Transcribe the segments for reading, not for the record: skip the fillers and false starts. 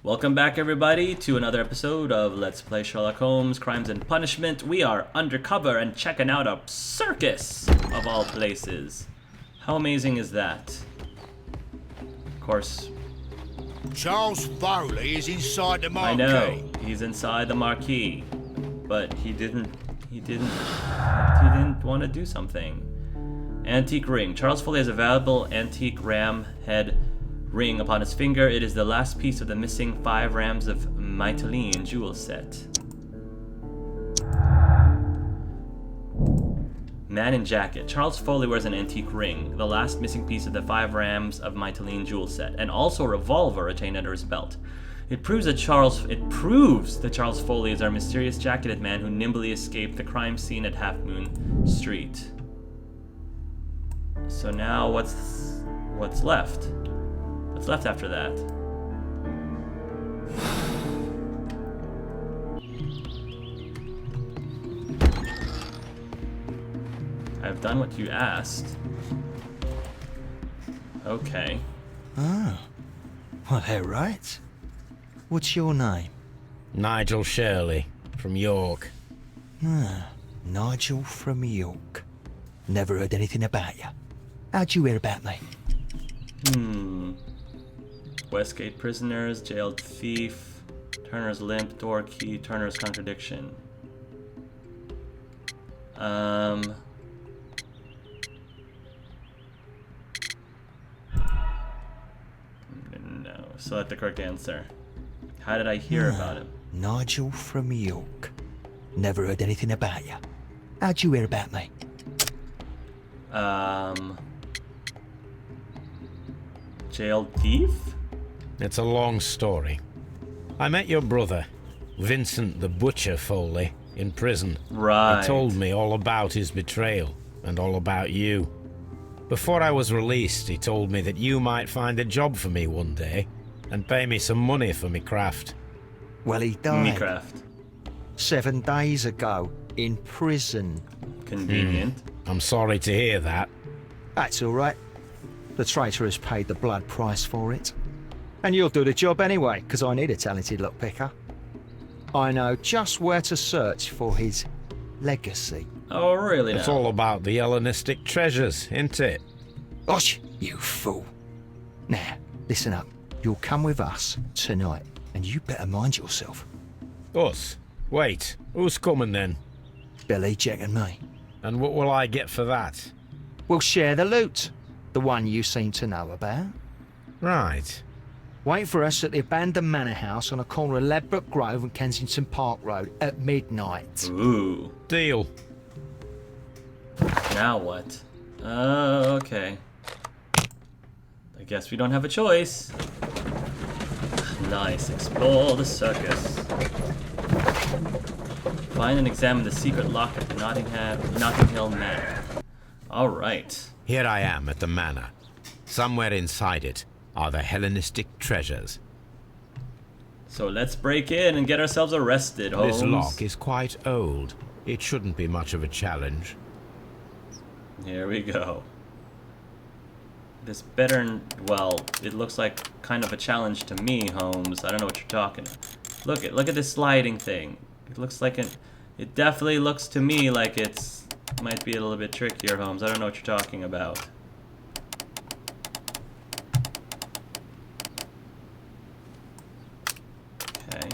Welcome back, everybody, to another episode of Let's Play Sherlock Holmes, Crimes and Punishment. We are undercover and checking out a circus, of all places. How amazing is that? Of course, Charles Foley is inside the marquee. I know, he's inside the marquee, but he didn't want to do something. Antique ring. Charles Foley has a valuable antique ram head ring upon his finger. It is the last piece of the missing 5 rams of Mytilene jewel set. Man in jacket. Charles Foley wears an antique ring, the last missing piece of the 5 rams of Mytilene jewel set, and also a revolver retained under his belt. It proves that Charles Foley is our mysterious jacketed man who nimbly escaped the crime scene at Half Moon Street. So now what's left? What's left after that? I've done what you asked. Okay. Oh. Well, they're right. What's your name? Nigel Shirley, from York. Ah, Nigel from York. Never heard anything about you. How'd you hear about me? Westgate prisoners, jailed thief, Turner's limp, door key, Turner's contradiction. No. Select the correct answer. How did I hear about him? Nigel from York. Never heard anything about you. How'd you hear about me? Jailed thief? It's a long story. I met your brother, Vincent the Butcher Foley, in prison. Right. He told me all about his betrayal and all about you. Before I was released, he told me that you might find a job for me one day and pay me some money for me craft. Well, he died Me craft. 7 days ago in prison. Convenient. I'm sorry to hear that. That's all right. The traitor has paid the blood price for it. And you'll do the job anyway, because I need a talented lockpicker. I know just where to search for his legacy. Oh, really? It's now? all about the Hellenistic treasures, isn't it? Osh, you fool. Now, listen up. You'll come with us tonight, and you better mind yourself. Us? Wait, who's coming then? Billy, Jack and me. And what will I get for that? We'll share the loot. The one you seem to know about. Right. Wait for us at the abandoned manor house on the corner of Ladbroke Grove and Kensington Park Road at midnight. Ooh. Deal. Now what? Okay. I guess we don't have a choice. Nice. Explore the circus. Find and examine the secret lock at the Notting Hill Manor. Alright. Here I am at the manor. Somewhere inside it are the Hellenistic treasures. So let's break in and get ourselves arrested, Holmes. This lock is quite old. It shouldn't be much of a challenge. Here we go. This better, well, it looks like kind of a challenge to me, Holmes. I don't know what you're talking about. Look at this sliding thing. It looks like it definitely looks to me like might be a little bit trickier, Holmes. I don't know what you're talking about. Okay.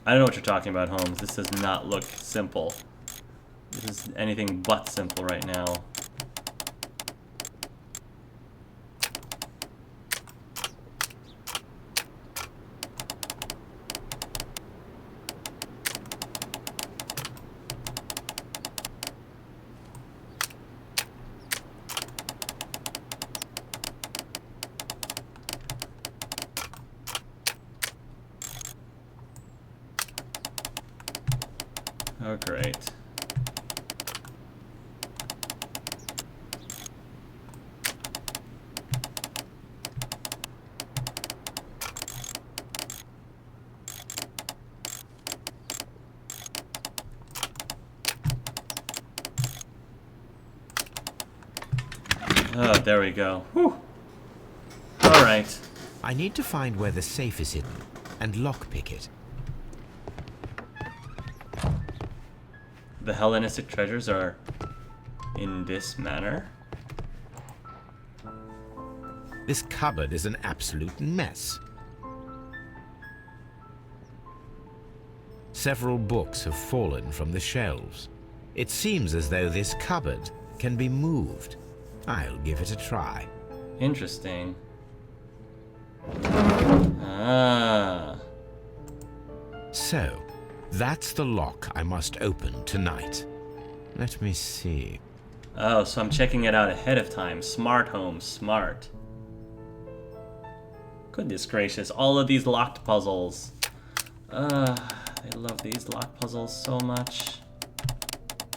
I don't know what you're talking about, Holmes. This does not look simple. This is anything but simple right now. Oh, great. Oh, there we go. Whew. All right. I need to find where the safe is hidden and lockpick it. The Hellenistic treasures are in this manner. This cupboard is an absolute mess. Several books have fallen from the shelves. It seems as though this cupboard can be moved. I'll give it a try. Interesting. Ah. So, that's the lock I must open tonight. Let me see. Oh, so I'm checking it out ahead of time. Smart, Holmes, smart. Goodness gracious, all of these locked puzzles. I love these locked puzzles so much.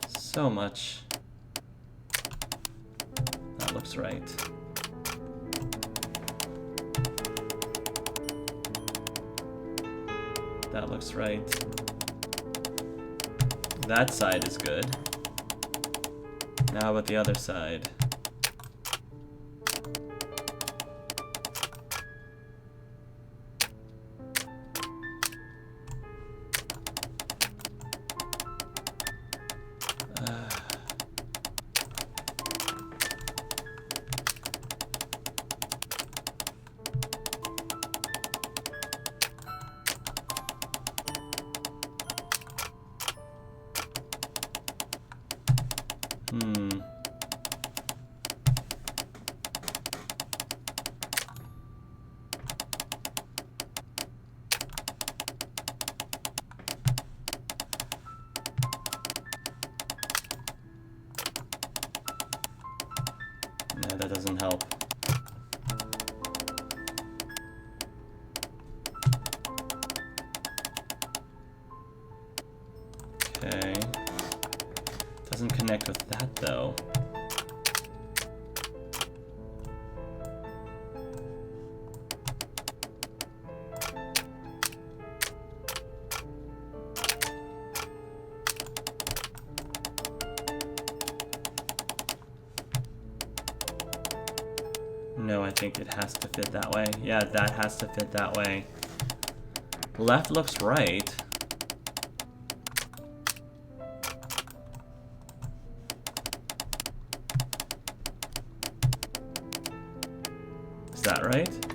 So much. That looks right. That looks right. That side is good. Now about the other side. No, that doesn't help. Okay. Doesn't connect with that though. No, I think it has to fit that way. Yeah, that has to fit that way. Left looks right. Is that right?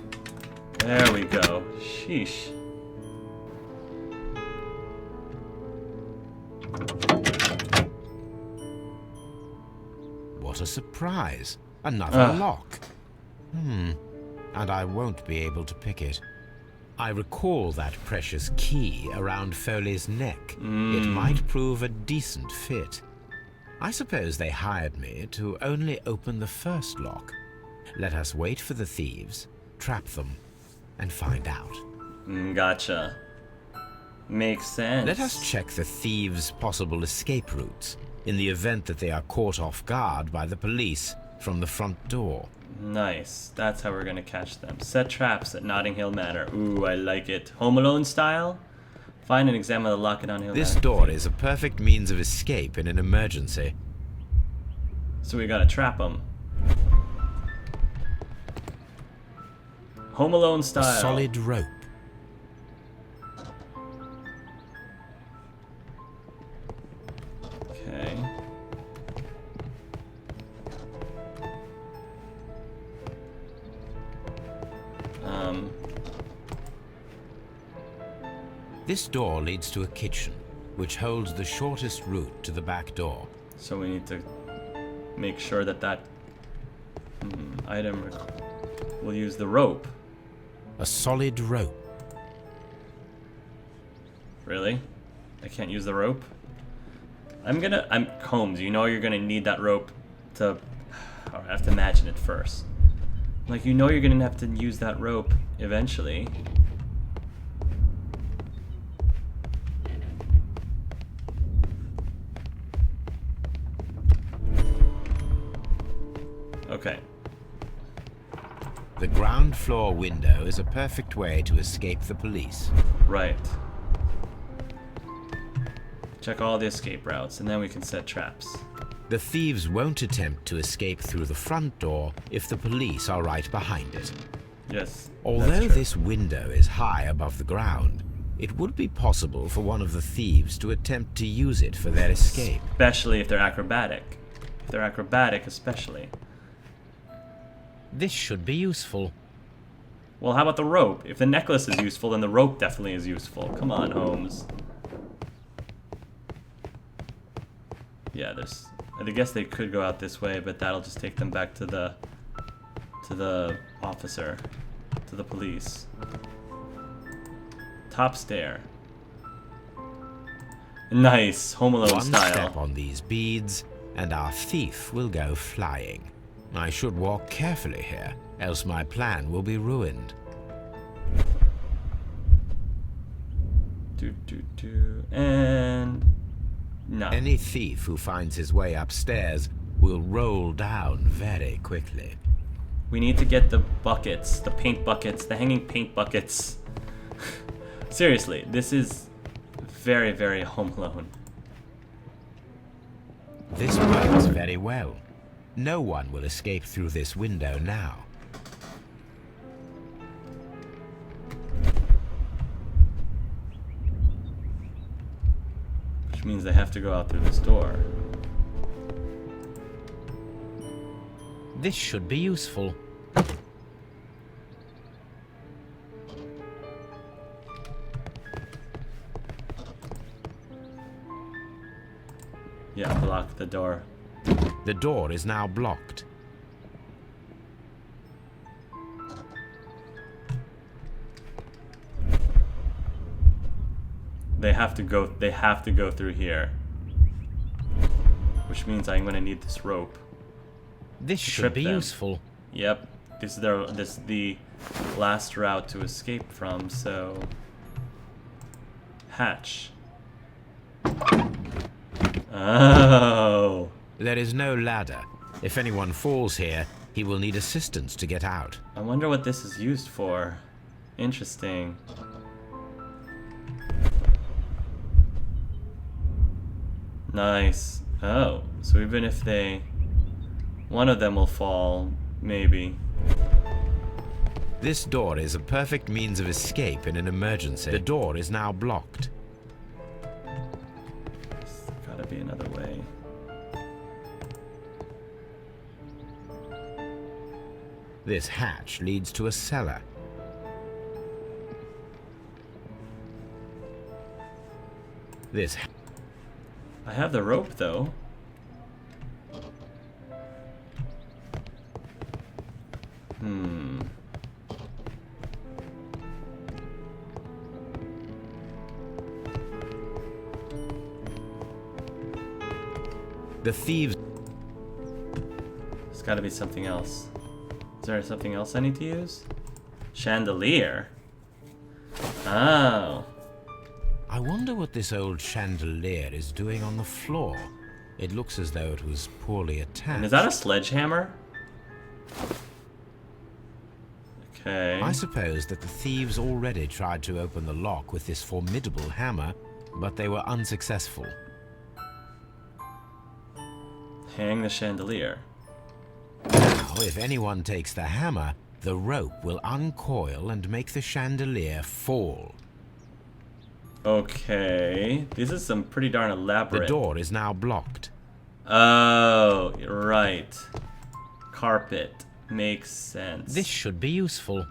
There we go. Sheesh. What a surprise. Another lock. And I won't be able to pick it. I recall that precious key around Foley's neck. It might prove a decent fit. I suppose they hired me to only open the first lock. Let us wait for the thieves, trap them, and find out. Gotcha. Makes sense. Let us check the thieves' possible escape routes in the event that they are caught off guard by the police from the front door. Nice. That's how we're gonna catch them. Set traps at Notting Hill Manor. Ooh, I like it. Home Alone style? Find and examine the lock at Notting Hill Manor. This door is a perfect means of escape in an emergency. So we gotta trap them. Home Alone style. A solid rope. Okay. This door leads to a kitchen, which holds the shortest route to the back door. So we need to make sure that that item will use the rope. A solid rope. Really? I can't use the rope? I'm Holmes, you know you're gonna need that rope to... I have to imagine it first. Like, you know you're gonna have to use that rope eventually. Okay. The ground floor window is a perfect way to escape the police. Right. Check all the escape routes, and then we can set traps. The thieves won't attempt to escape through the front door if the police are right behind it. Yes. Although this window is high above the ground, it would be possible for one of the thieves to attempt to use it for their escape. Especially if they're acrobatic. If they're acrobatic, especially. This should be useful. Well, how about the rope? If the necklace is useful, then the rope definitely is useful. Come on, Holmes. Yeah, there's... I guess they could go out this way, but that'll just take them back to the officer, to the police. Top stair. Nice, Home Alone One style. step on these beads, and our thief will go flying. I should walk carefully here, else my plan will be ruined. And... no. Any thief who finds his way upstairs will roll down very quickly. We need to get the buckets, the paint buckets, the hanging paint buckets. Seriously, this is very, very Home Alone. This works very well. No one will escape through this window now. Which means they have to go out through this door. This should be useful. Yeah, block the door. The door is now blocked. They have to go through here. Which means I'm gonna need this rope. This should Trip be them. useful. Yep. This is the last route to escape from, so hatch. Oh. There is no ladder. If anyone falls here, he will need assistance to get out. I wonder what this is used for. Interesting. Nice. Oh, so even if one of them will fall, maybe. This door is a perfect means of escape in an emergency. The door is now blocked. There's gotta be another way. This hatch leads to a cellar. I have the rope, though. The thieves... There's gotta be something else. Is there something else I need to use? Chandelier? Oh. I wonder what this old chandelier is doing on the floor. It looks as though it was poorly attached. And is that a sledgehammer? Okay. I suppose that the thieves already tried to open the lock with this formidable hammer, but they were unsuccessful. Hang the chandelier. Now, if anyone takes the hammer, the rope will uncoil and make the chandelier fall. Okay. This is some pretty darn elaborate. The door is now blocked. Oh, right. Carpet. Makes sense. This should be useful.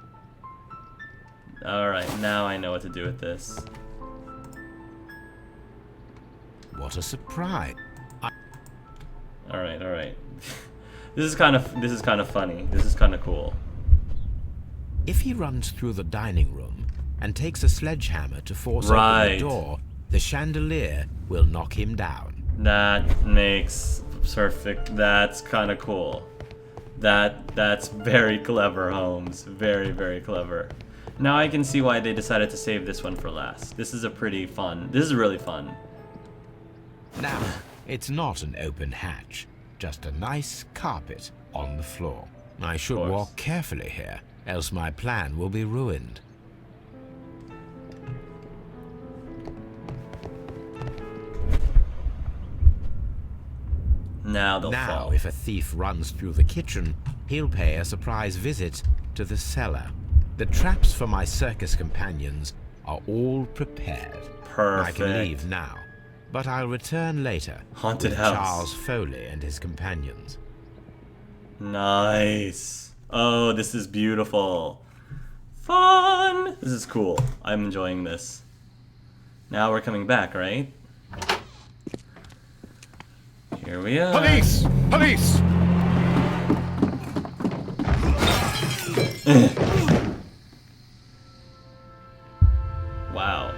Alright, now I know what to do with this. what a surprise. All right. This is kind of funny. This is kind of cool. If he runs through the dining room and takes a sledgehammer to force Right. open the door, the chandelier will knock him down. That makes perfect. That's kind of cool. That's very clever, Holmes. Very, very clever. Now I can see why they decided to save this one for last. This is really fun. Now, it's not an open hatch, just a nice carpet on the floor. I should course. walk carefully here, else my plan will be ruined. Now they'll Now, fall. if a thief runs through the kitchen, he'll pay a surprise visit to the cellar. The traps for my circus companions are all prepared. Perfect. I can leave now, but I'll return later Haunted with house. Charles Foley and his companions. Nice. Oh, this is beautiful. Fun. This is cool. I'm enjoying this. Now we're coming back, right? Here we are. Police! Police! Wow.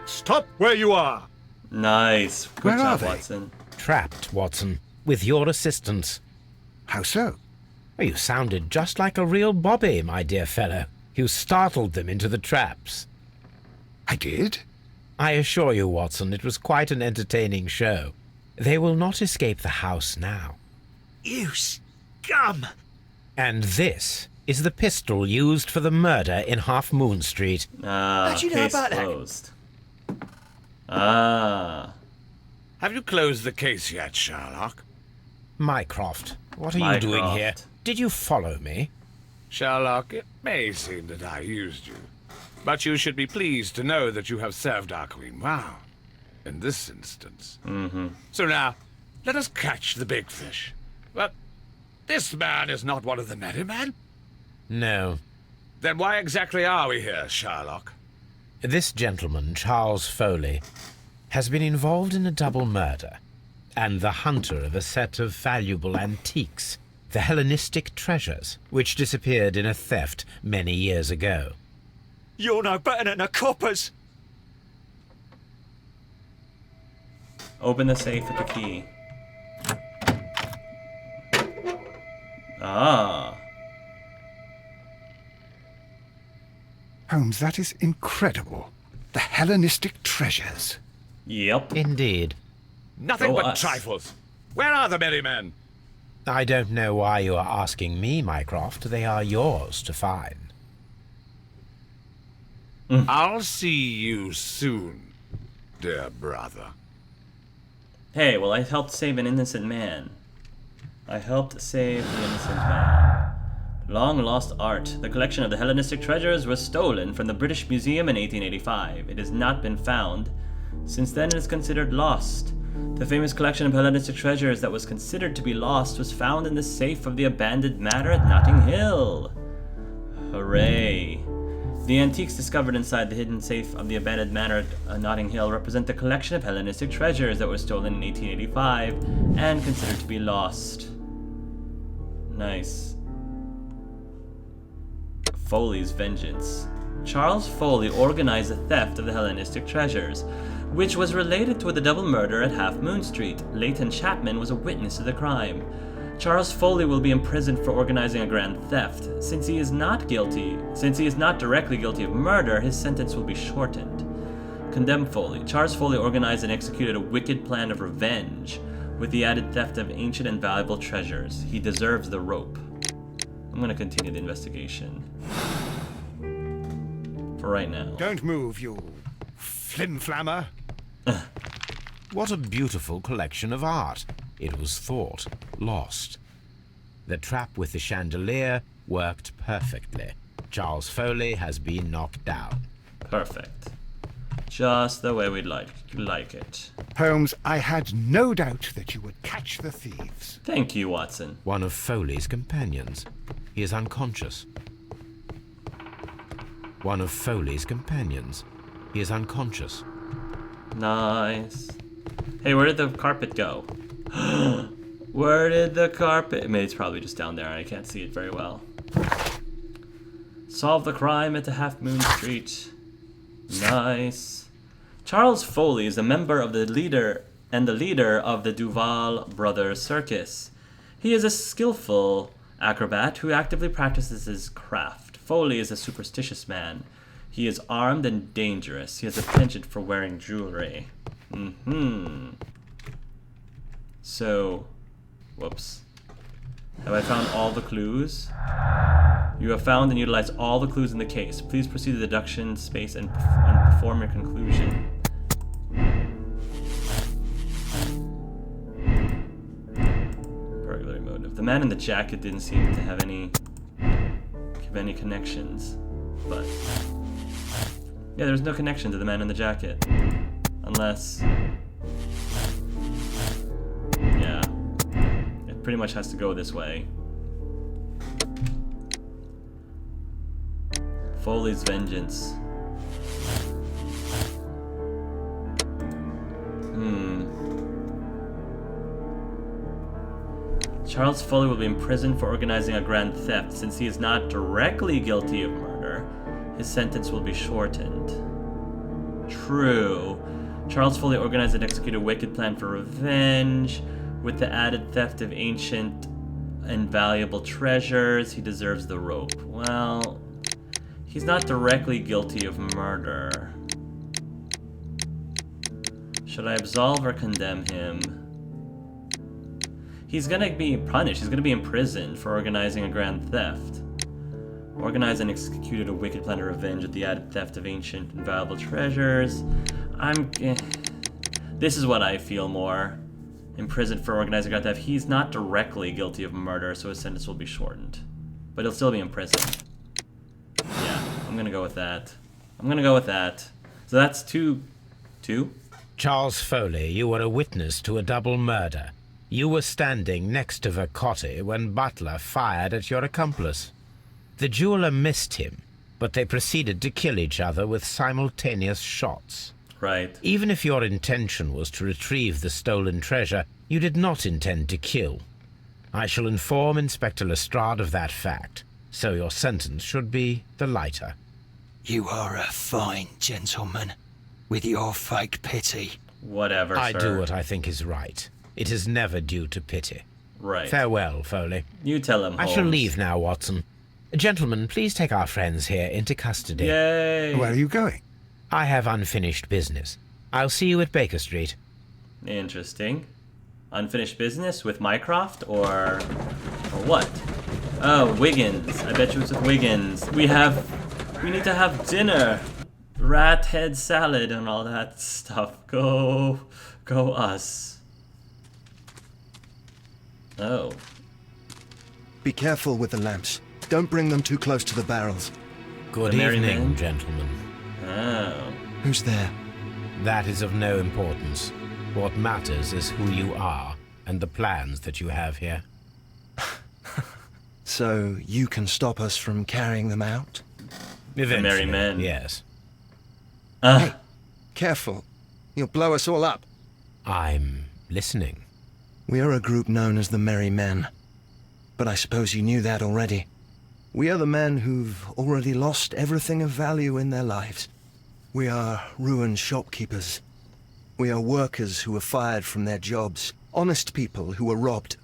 Stop where you are! Nice. Good Where are job, they? Watson. Trapped, Watson, with your assistance. How so? You sounded just like a real Bobby, my dear fellow. You startled them into the traps. I did? I assure you, Watson, it was quite an entertaining show. They will not escape the house now. You scum! And this is the pistol used for the murder in Half Moon Street. How'd you know Case about that? closed. Ah. Have you closed the case yet, Sherlock? Mycroft, what are you doing here? Mycroft. Did you follow me? Sherlock, it may seem that I used you, but you should be pleased to know that you have served our queen well, in this instance. Mm-hmm. So now, let us catch the big fish. But this man is not one of the merry men. No. Then why exactly are we here, Sherlock? This gentleman, Charles Foley, has been involved in a double murder, and the hunter of a set of valuable antiques, the Hellenistic treasures, which disappeared in a theft many years ago. You're no better than the coppers! Open the safe with the key. Ah. Holmes, that is incredible. The Hellenistic treasures. Yep. Indeed. Nothing Go but us. trifles. Where are the merry men? I don't know why you are asking me, Mycroft. They are yours to find. I'll see you soon, dear brother. Hey, well, I helped save an innocent man. I helped save the innocent man. Long lost art. The collection of the Hellenistic treasures was stolen from the British Museum in 1885. It has not been found. Since then, it is considered lost. The famous collection of Hellenistic treasures that was considered to be lost was found in the safe of the abandoned manor at Notting Hill. Hooray. The antiques discovered inside the hidden safe of the abandoned manor at Notting Hill represent the collection of Hellenistic treasures that were stolen in 1885 and considered to be lost. Nice. Foley's vengeance. Charles Foley organized the theft of the Hellenistic treasures, which was related to the double murder at Half Moon Street. Leighton Chapman was a witness to the crime. Charles Foley will be imprisoned for organizing a grand theft. Since he is not directly guilty of murder, his sentence will be shortened. Condemn Foley. Charles Foley organized and executed a wicked plan of revenge, with the added theft of ancient and valuable treasures. He deserves the rope. I'm going to continue the investigation. For right now. Don't move, you flim-flammer. What a beautiful collection of art. It was thought lost. The trap with the chandelier worked perfectly. Charles Foley has been knocked down. Perfect. Just the way we'd like it. Holmes, I had no doubt that you would catch the thieves. Thank you, Watson. One of Foley's companions. He is unconscious. One of Foley's companions. He is unconscious. Nice. Hey, where did the carpet go? Where did the carpet... I mean, it's probably just down there. I can't see it very well. Solve the crime at the Half Moon Street. Nice. Charles Foley is a member of the leader of the Duval Brothers Circus. He is a skillful acrobat who actively practices his craft. Foley is a superstitious man. He is armed and dangerous. He has a penchant for wearing jewelry. So, whoops. Have I found all the clues? You have found and utilized all the clues in the case. Please proceed to the deduction space and perform your conclusion. Burglary motive. The man in the jacket didn't seem to have any connections, but yeah, there's no connection to the man in the jacket, unless yeah, it pretty much has to go this way. Foley's vengeance. Charles Foley will be imprisoned for organizing a grand theft. Since he is not directly guilty of murder, his sentence will be shortened. True. Charles Foley organized and executed a wicked plan for revenge. With the added theft of ancient and valuable treasures, he deserves the rope. Well, he's not directly guilty of murder. Should I absolve or condemn him? He's gonna be punished. He's gonna be imprisoned for organizing a grand theft. Organized and executed a wicked plan of revenge with the added theft of ancient and valuable treasures. This is what I feel more. Imprisoned for organizing a grand theft. He's not directly guilty of murder, so his sentence will be shortened. But he'll still be imprisoned. Yeah, I'm gonna go with that. So that's two? Charles Foley, you were a witness to a double murder. You were standing next to Vercotti when Butler fired at your accomplice. The jeweler missed him, but they proceeded to kill each other with simultaneous shots. Right. Even if your intention was to retrieve the stolen treasure, you did not intend to kill. I shall inform Inspector Lestrade of that fact, so your sentence should be the lighter. You are a fine gentleman, with your fake pity. Whatever, I sir. do what I think is right. It is never due to pity. Right. Farewell, Foley. You tell him, I Holmes. shall leave now, Watson. Gentlemen, please take our friends here into custody. Yay! Where are you going? I have unfinished business. I'll see you at Baker Street. Interesting. Unfinished business with Mycroft or what? Oh, Wiggins. I bet you it's with Wiggins. We need to have dinner. Rat head salad and all that stuff. Go us. Oh. Be careful with the lamps. Don't bring them too close to the barrels. Good The Merry evening, Men? gentlemen. Oh. Who's there? That is of no importance. What matters is who you are and the plans that you have here. So you can stop us from carrying them out? Eventually, Merry Men. Yes. Careful. You'll blow us all up. I'm listening. We are a group known as the Merry Men. But I suppose you knew that already. We are the men who've already lost everything of value in their lives. We are ruined shopkeepers. We are workers who were fired from their jobs. Honest people who were robbed.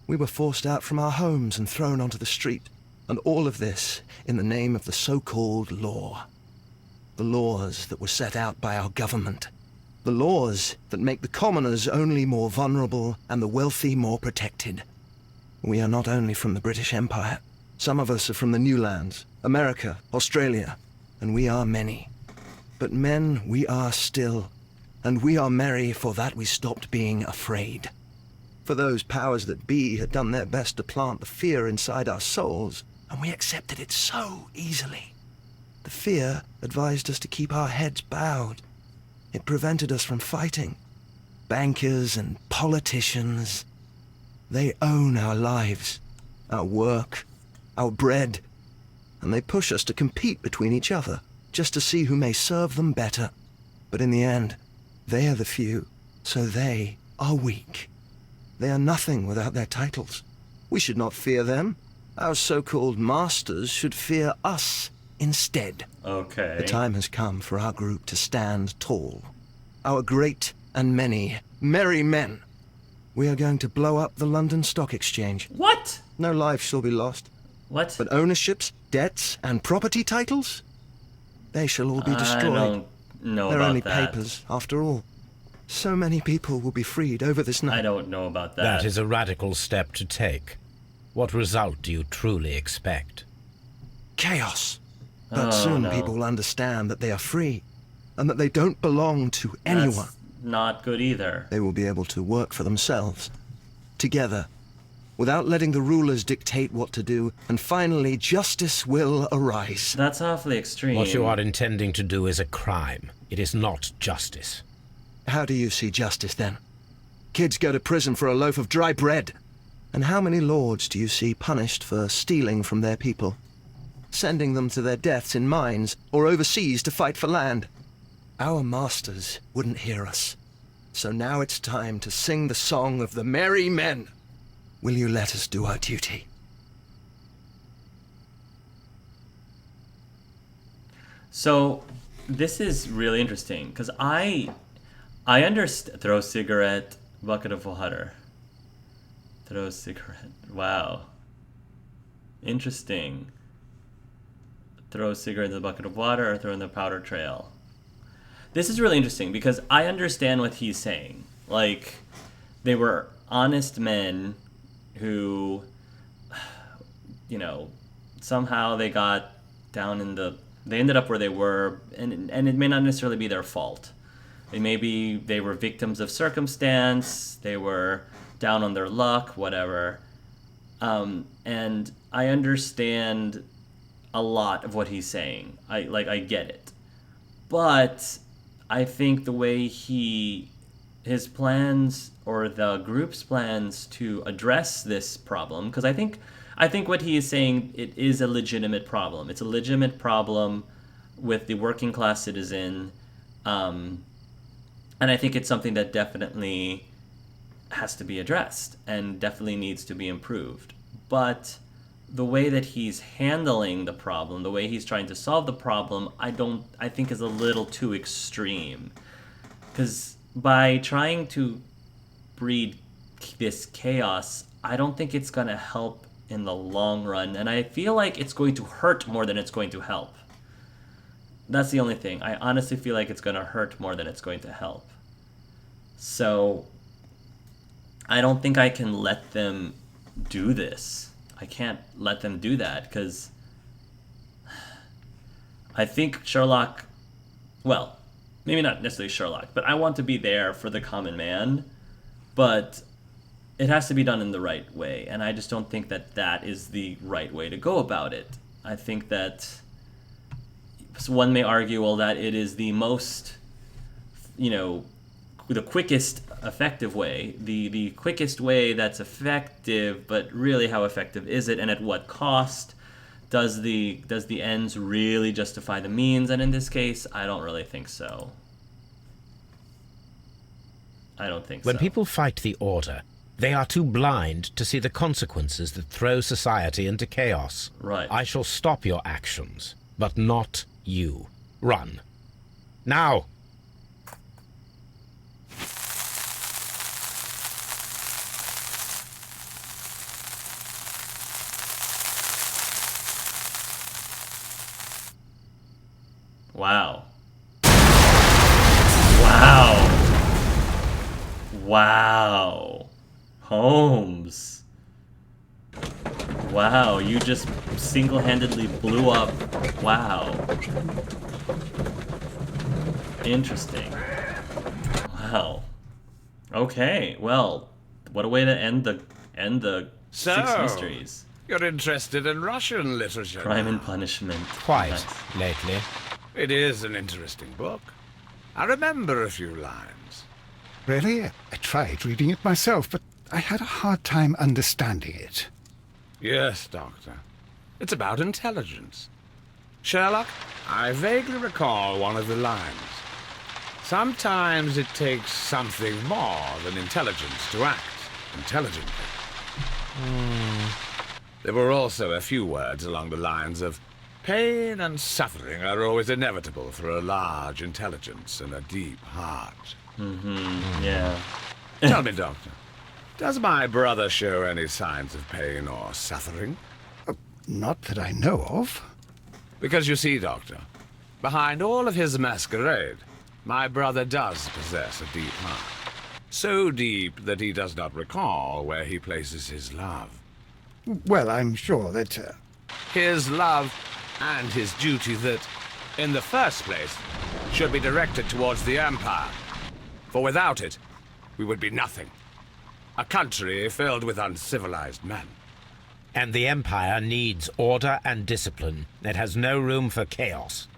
We were forced out from our homes and thrown onto the street. And all of this in the name of the so-called law. The laws that were set out by our government. The laws that make the commoners only more vulnerable and the wealthy more protected. We are not only from the British Empire. Some of us are from the New Lands, America, Australia, and we are many. But men we are still, and we are merry for that we stopped being afraid. For those powers that be had done their best to plant the fear inside our souls, and we accepted it so easily. The fear advised us to keep our heads bowed. It prevented us from fighting. Bankers and politicians, they own our lives, our work, our bread, and they push us to compete between each other, just to see who may serve them better. But in the end, They are the few, so they are weak. They are nothing without their titles. We should not fear them. Our so-called masters should fear us instead. Okay. The time has come for our group to stand tall. Our great and many merry men. We are going to blow up the London Stock Exchange. What? No lives shall be lost. What? But ownerships, debts, and property titles? They shall all be destroyed. I don't know They're about only that. papers, after all. So many people will be freed over this night. I don't know about that. That is a radical step to take. What result do you truly expect? Chaos. But Oh, soon no. people will understand that they are free, and that they don't belong to anyone. That's not good either. They will be able to work for themselves, together, without letting the rulers dictate what to do, and finally justice will arise. That's awfully extreme. What you are intending to do is a crime. It is not justice. How do you see justice, then? Kids go to prison for a loaf of dry bread. And how many lords do you see punished for stealing from their people? Sending them to their deaths in mines or overseas to fight for land? Our masters wouldn't hear us. So now it's time to sing the song of the merry men. Will you let us do our duty? So, this is really interesting, because I understand. Throw cigarette, bucket of water. Throw cigarette. Wow. Interesting. Throw cigarette in the bucket of water or throw in the powder trail. This is really interesting because I understand what he's saying. Like, they were honest men who, you know, somehow they got down in the... They ended up where they were, and it may not necessarily be their fault. Maybe they were victims of circumstance, they were down on their luck, whatever. And I understand a lot of what he's saying. I get it. But I think the way his plans or the group's plans to address this problem, because I think what he is saying, it is a legitimate problem. It's a legitimate problem with the working class citizen. And I think it's something that definitely has to be addressed and definitely needs to be improved. But the way that he's handling the problem, the way he's trying to solve the problem, I think is a little too extreme. Because by trying to breed this chaos, I don't think it's going to help in the long run. And I feel like it's going to hurt more than it's going to help. That's the only thing. I honestly feel like it's going to hurt more than it's going to help. So I don't think I can let them do this. I can't let them do that because I think Sherlock, well, maybe not necessarily Sherlock, but I want to be there for the common man, but it has to be done in the right way, and I just don't think that that is the right way to go about it. I think that one may argue, well, that it is the most, the quickest effective way, the quickest way that's effective, but really how effective is it, and at what cost? Does the ends really justify the means? And in this case, I don't really think so. I don't think so. When people fight the order, they are too blind to see the consequences that throw society into chaos. Right. I shall stop your actions, but not you. Run. Now! Wow. Wow. Wow. Holmes. Wow, you just single-handedly blew up. Wow. Interesting. Wow. Okay, well, what a way to end the Six So, Mysteries. you're interested in Russian literature? Crime and Punishment. Quite, Nice. lately. It is an interesting book. I remember a few lines. Really? I tried reading it myself, but I had a hard time understanding it. Yes, Doctor. It's about intelligence. Sherlock, I vaguely recall one of the lines. Sometimes it takes something more than intelligence to act intelligently. There were also a few words along the lines of, pain and suffering are always inevitable for a large intelligence and a deep heart. Yeah. Tell me, Doctor, does my brother show any signs of pain or suffering? Not that I know of. Because you see, Doctor, behind all of his masquerade, my brother does possess a deep heart. So deep that he does not recall where he places his love. Well, I'm sure that... His love and his duty that, in the first place, should be directed towards the Empire. For without it, we would be nothing. A country filled with uncivilized men. And the Empire needs order and discipline. It has no room for chaos.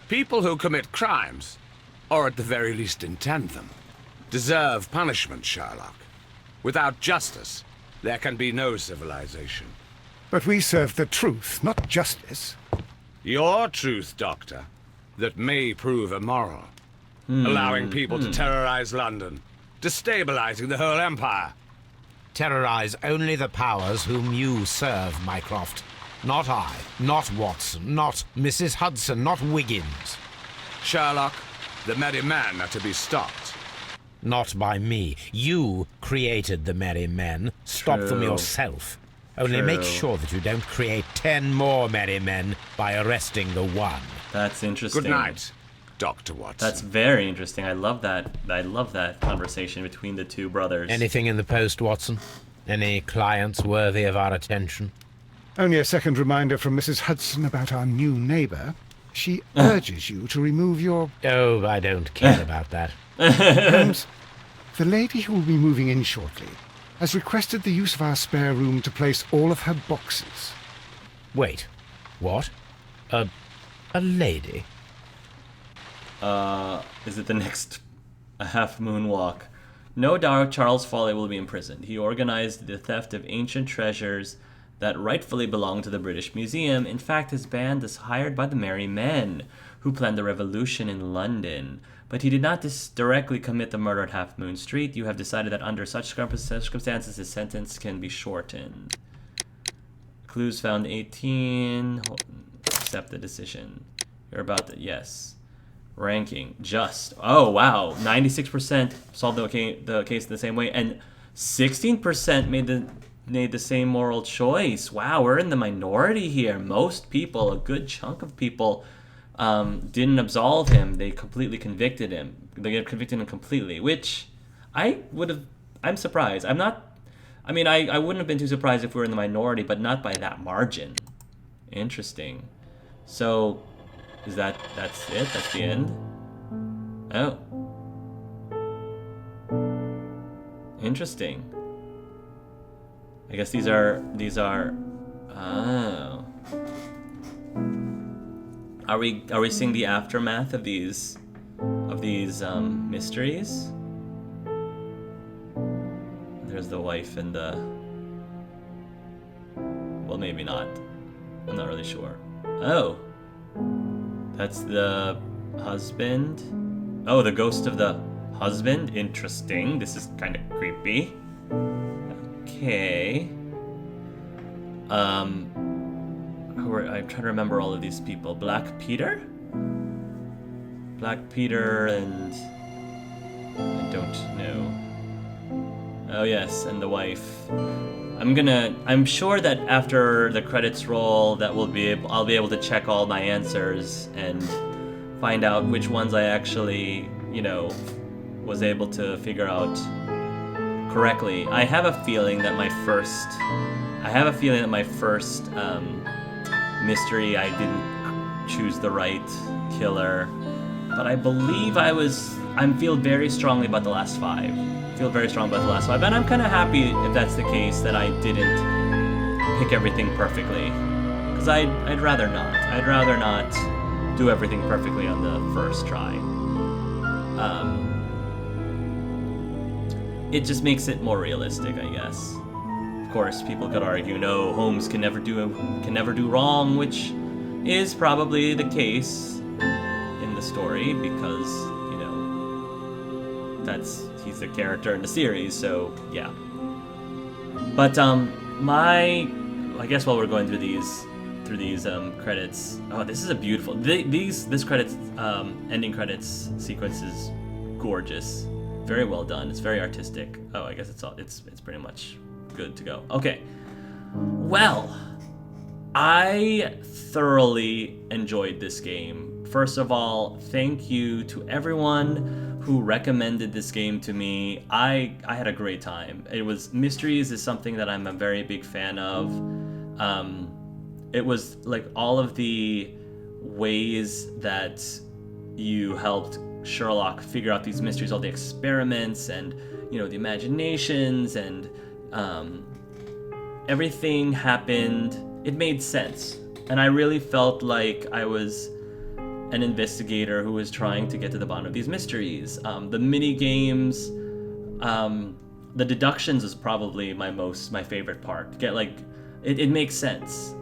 People who commit crimes, or at the very least intend them, deserve punishment, Sherlock. Without justice, there can be no civilization. But we serve the truth, not justice. Your truth, Doctor, that may prove immoral. Allowing people to terrorize London, destabilizing the whole empire. Terrorize only the powers whom you serve, Mycroft. Not I, not Watson, not Mrs. Hudson, not Wiggins. Sherlock, the merry men are to be stopped. Not by me. You created the merry men. Stop them True. yourself. Only make True. sure that you don't create 10 more merry men by arresting the one. That's interesting. Good night, Dr. Watson. That's very interesting. I love that. I love that conversation between the two brothers. Anything in the post, Watson? Any clients worthy of our attention? Only a second reminder from Mrs. Hudson about our new neighbour. She urges you to remove your... Oh, I don't care about that. Holmes, the lady who will be moving in shortly has requested the use of our spare room to place all of her boxes. Wait, what? A lady? Is it the next half moon walk? No doubt Charles Foley will be imprisoned. He organized the theft of ancient treasures that rightfully belong to the British Museum. In fact, his band is hired by the Merry Men, who planned the revolution in London. But he did not directly commit the murder at Half Moon Street. You have decided that under such circumstances, his sentence can be shortened. Clues found 18. Accept the decision. You're about to... Yes. Ranking. Just. Oh, wow. 96% solved the case the same way. And 16% made the same moral choice. Wow, we're in the minority here. Most people, a good chunk of people... didn't absolve him. They completely convicted him. They convicted him completely, which I'm surprised. I wouldn't have been too surprised if we were in the minority, but not by that margin. Interesting. So, that's it? That's the end? Oh. Interesting. I guess these are, oh. Are we seeing the aftermath of these mysteries? There's the wife and the... Well, maybe not. I'm not really sure. Oh. That's the husband. Oh, the ghost of the husband. Interesting. This is kind of creepy. Okay. I'm trying to remember all of these people. Black Peter and... I don't know. Oh yes, and the wife. I'm sure that after the credits roll that I'll be able to check all my answers and find out which ones I actually, was able to figure out correctly. I have a feeling that my first mystery, I didn't choose the right killer, but I believe I feel very strongly about the last 5. And I'm kind of happy if that's the case that I didn't pick everything perfectly, because I'd rather not. I'd rather not do everything perfectly on the first try. It just makes it more realistic, I guess. Of course, people could argue, no, Holmes can never do wrong, which is probably the case in the story because, he's the character in the series, so yeah. But I guess while we're going through these credits, oh, this is a beautiful this credits ending credits sequence is gorgeous, very well done. It's very artistic. Oh, I guess it's pretty much good to go. Okay, well, I thoroughly enjoyed this game. First of all, thank you to everyone who recommended this game to me. I had a great time. Mysteries is something that I'm a very big fan of. It was like all of the ways that you helped Sherlock figure out these mysteries, all the experiments and, you know, the imaginations and everything happened. It made sense. And I really felt like I was an investigator who was trying to get to the bottom of these mysteries. The mini games, the deductions is probably my favorite part. It makes sense.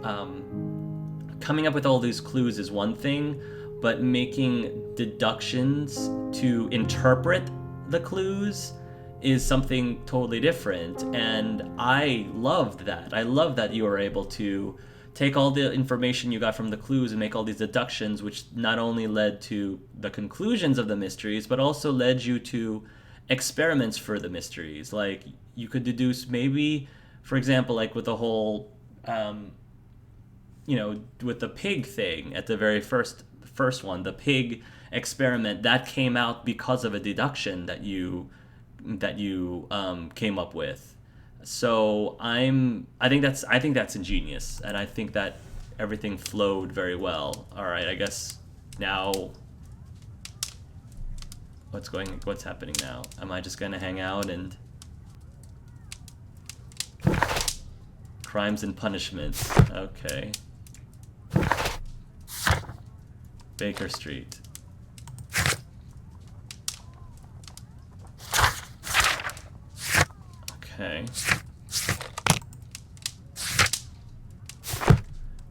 Coming up with all these clues is one thing, but making deductions to interpret the clues is something totally different. And I loved that. I love that you were able to take all the information you got from the clues and make all these deductions, which not only led to the conclusions of the mysteries, but also led you to experiments for the mysteries. Like, you could deduce maybe, for example, like with the whole, with the pig thing at the very first one, the pig experiment, that came out because of a deduction that you came up with. So I think that's ingenious, and I think that everything flowed very well. All right, I guess now what's happening now? Am I just gonna hang out and crimes and punishments? Okay. Baker Street. Okay.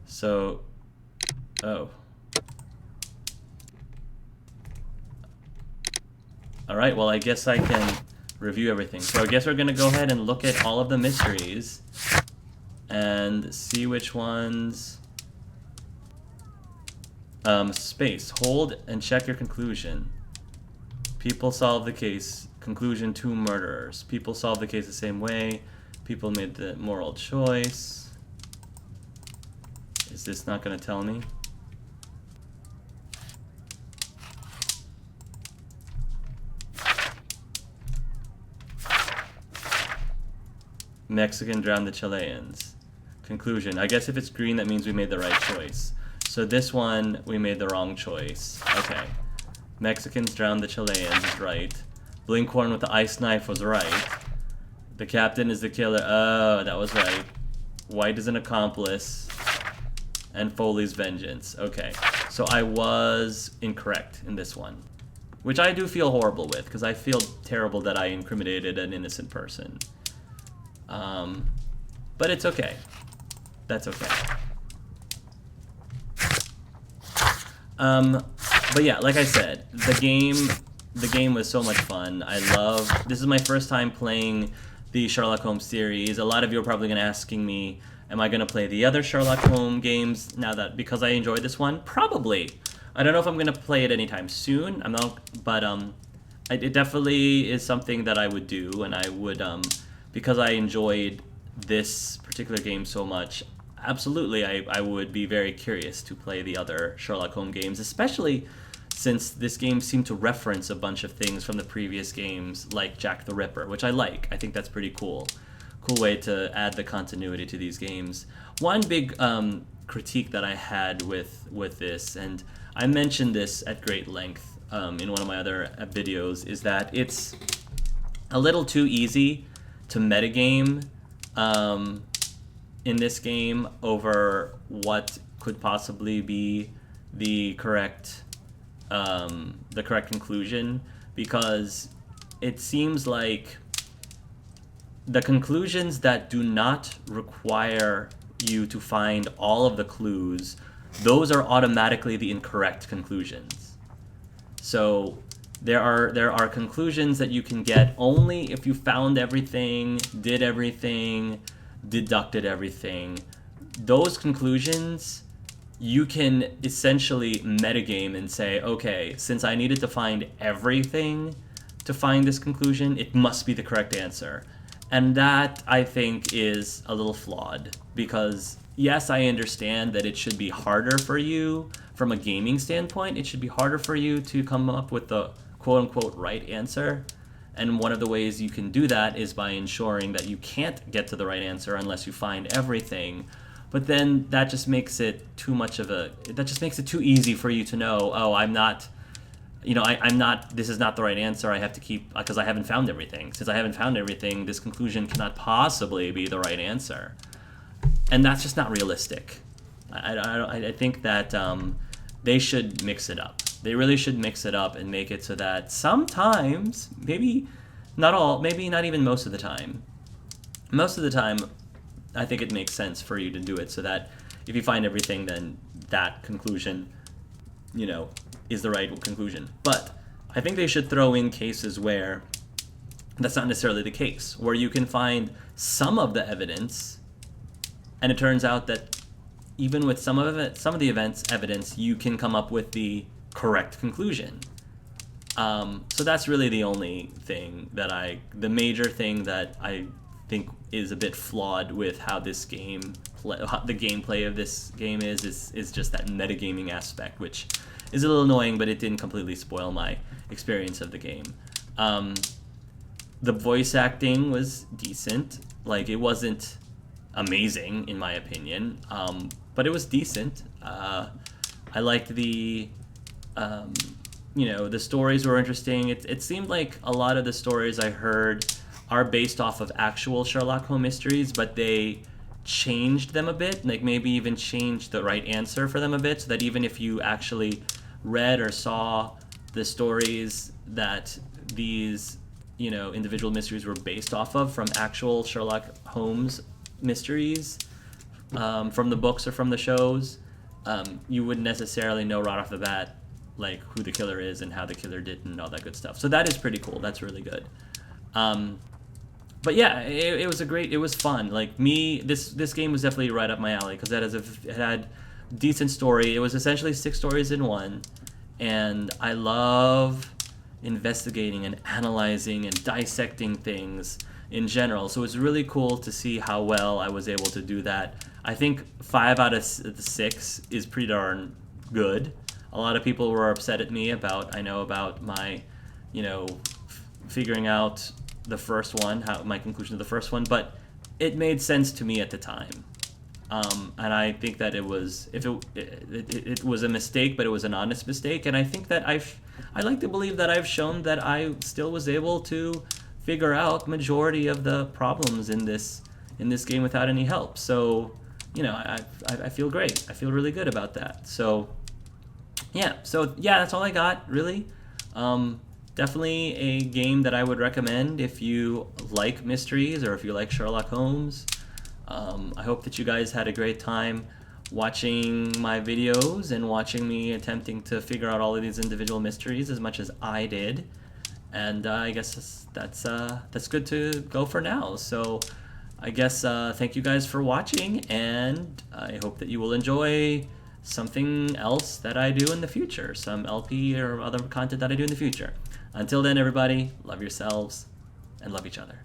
So, oh. Alright, well, I guess I can review everything. So I guess we're gonna go ahead and look at all of the mysteries and see which ones... space. Hold and check your conclusion. People solve the case. Conclusion: 2 murderers. People solve the case the same way. People made the moral choice. Is this not going to tell me? Mexican drowned the Chileans. Conclusion: I guess if it's green, that means we made the right choice. So this one, we made the wrong choice. Okay. Mexicans drowned the Chileans is right. Blinkhorn with the ice knife was right. The captain is the killer. Oh, that was right. White is an accomplice. And Foley's vengeance. Okay. So I was incorrect in this one. Which I do feel horrible with, because I feel terrible that I incriminated an innocent person. But it's okay. That's okay. But yeah, like I said, the game was so much fun. This is my first time playing the Sherlock Holmes series. A lot of you are probably going to asking me, am I going to play the other Sherlock Holmes games now that, because I enjoyed this one? Probably. I don't know if I'm going to play it anytime soon. But it definitely is something that I would do, and I would, because I enjoyed this particular game so much, absolutely, I would be very curious to play the other Sherlock Holmes games, especially since this game seemed to reference a bunch of things from the previous games, like Jack the Ripper, which I like. I think that's pretty cool. Cool way to add the continuity to these games. One big critique that I had with this, and I mentioned this at great length in one of my other videos, is that it's a little too easy to metagame in this game over what could possibly be the correct conclusion, because it seems like the conclusions that do not require you to find all of the clues, those are automatically the incorrect conclusions. So there are conclusions that you can get only if you found everything, did everything, deducted everything. Those conclusions, you can essentially metagame and say, okay, since I needed to find everything to find this conclusion, it must be the correct answer. And that, I think, is a little flawed, because yes, I understand that it should be harder for you from a gaming standpoint. It should be harder for you to come up with the quote-unquote right answer. And one of the ways you can do that is by ensuring that you can't get to the right answer unless you find everything. But then that just makes it too easy for you to know, oh, I'm not, this is not the right answer. I have to keep, because I haven't found everything. Since I haven't found everything, this conclusion cannot possibly be the right answer. And that's just not realistic. I think that they should mix it up. They really should mix it up and make it so that sometimes, maybe not all, maybe not even most of the time, I think it makes sense for you to do it so that if you find everything, then that conclusion, is the right conclusion. But I think they should throw in cases where that's not necessarily the case, where you can find some of the evidence, and it turns out that even with some of the evidence, you can come up with the correct conclusion. So that's really the only thing the major thing that I think is a bit flawed with how this game, the gameplay of this game is just that metagaming aspect, which is a little annoying, but it didn't completely spoil my experience of the game. The voice acting was decent. Like, it wasn't amazing in my opinion, but it was decent. I liked the stories were interesting. It seemed like a lot of the stories I heard are based off of actual Sherlock Holmes mysteries, but they changed them a bit, like maybe even changed the right answer for them a bit, so that even if you actually read or saw the stories that these individual mysteries were based off of from actual Sherlock Holmes mysteries, from the books or from the shows, you wouldn't necessarily know right off the bat like who the killer is and how the killer did and all that good stuff. So that is pretty cool. That's really good. But yeah, it was fun. Like, this game was definitely right up my alley, because it had decent story. It was essentially 6 stories in one, and I love investigating and analyzing and dissecting things in general. So it's really cool to see how well I was able to do that. I think 5 out of 6 is pretty darn good. A lot of people were upset at me about my, figuring out the first one, my conclusion of the first one, but it made sense to me at the time. And I think that it was a mistake, but it was an honest mistake. And I think that I like to believe that I've shown that I still was able to figure out majority of the problems in this game without any help. So, I feel great. I feel really good about that. So, yeah. That's all I got, really. Definitely a game that I would recommend if you like mysteries or if you like Sherlock Holmes. I hope that you guys had a great time watching my videos and watching me attempting to figure out all of these individual mysteries as much as I did. And I guess that's good to go for now. So I guess thank you guys for watching, and I hope that you will enjoy something else that I do in the future, some LP or other content that I do in the future. Until then, everybody, love yourselves and love each other.